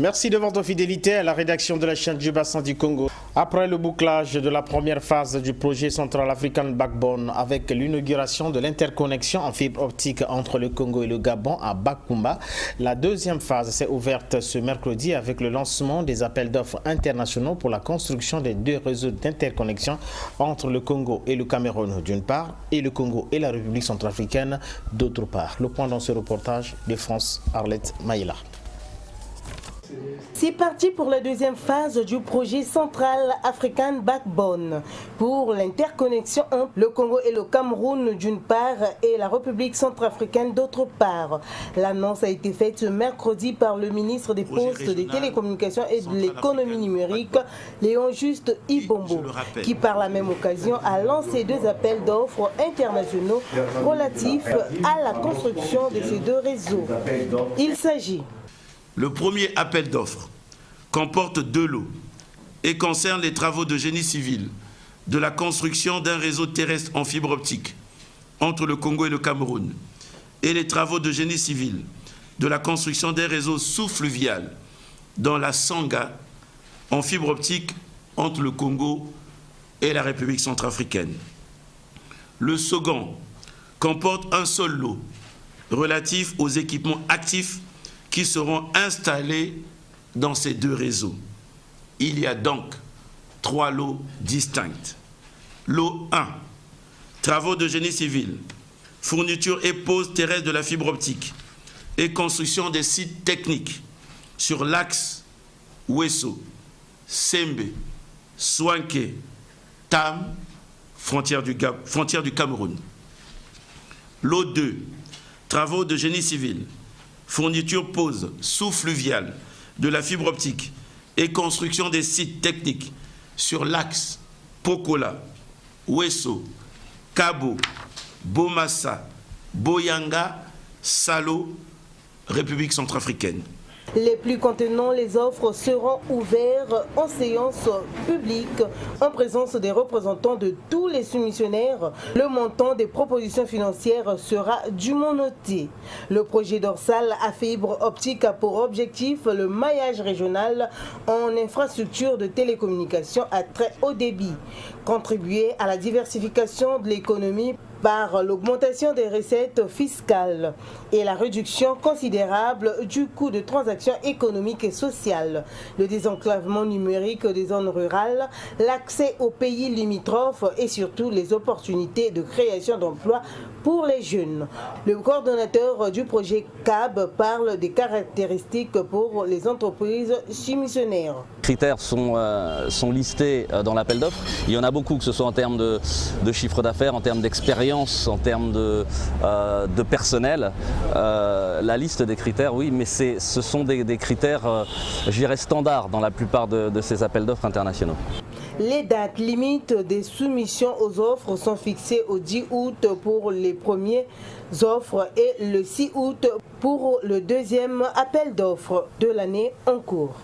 Merci de votre fidélité à la rédaction de la chaîne du Bassin du Congo. Après le bouclage de la première phase du projet Central African Backbone avec l'inauguration de l'interconnexion en fibre optique entre le Congo et le Gabon à Bakumba, la deuxième phase s'est ouverte ce mercredi avec le lancement des appels d'offres internationaux pour la construction des deux réseaux d'interconnexion entre le Congo et le Cameroun d'une part et le Congo et la République centrafricaine d'autre part. Le point dans ce reportage de France Arlette Maïla. C'est parti pour la deuxième phase du projet Central African Backbone pour l'interconnexion entre le Congo et le Cameroun d'une part et la République centrafricaine d'autre part. L'annonce a été faite ce mercredi par le ministre des Postes, des Télécommunications et de l'Économie numérique, Léon Juste Ibombo, qui par la même occasion a lancé deux appels d'offres internationaux relatifs à la construction de ces deux réseaux. Il s'agit: le premier appel d'offres comporte deux lots et concerne les travaux de génie civil de la construction d'un réseau terrestre en fibre optique entre le Congo et le Cameroun et les travaux de génie civil de la construction d'un réseau sous-fluvial dans la Sanga en fibre optique entre le Congo et la République centrafricaine. Le second comporte un seul lot relatif aux équipements actifs qui seront installés dans ces deux réseaux. Il y a donc trois lots distincts. Lot 1, travaux de génie civil, fourniture et pose terrestre de la fibre optique et construction des sites techniques sur l'axe Ouesso, Sembe, Soinké, Tam, frontière du Cameroun. Lot 2, travaux de génie civil, fourniture pose sous-fluviale de la fibre optique et construction des sites techniques sur l'axe Pokola, Ouesso, Kabo, Bomassa, Boyanga, Salo, République centrafricaine. Les plus contenants, les offres seront ouvertes en séance publique en présence des représentants de tous les soumissionnaires. Le montant des propositions financières sera dûment noté. Le projet dorsal à fibre optique a pour objectif le maillage régional en infrastructure de télécommunications à très haut débit, contribuer à la diversification de l'économie par l'augmentation des recettes fiscales et la réduction considérable du coût de transactions économiques et sociales, le désenclavement numérique des zones rurales, l'accès aux pays limitrophes et surtout les opportunités de création d'emplois pour les jeunes. Le coordonnateur du projet CAB parle des caractéristiques pour les entreprises soumissionnaires. Les critères sont listés dans l'appel d'offres. Il y en a beaucoup, que ce soit en termes de chiffre d'affaires, en termes d'expérience, en termes de personnel. La liste des critères, oui, mais ce sont des critères, je dirais, standards dans la plupart de ces appels d'offres internationaux. Les dates limites des soumissions aux offres sont fixées au 10 août pour les premières offres et le 6 août pour le deuxième appel d'offres de l'année en cours.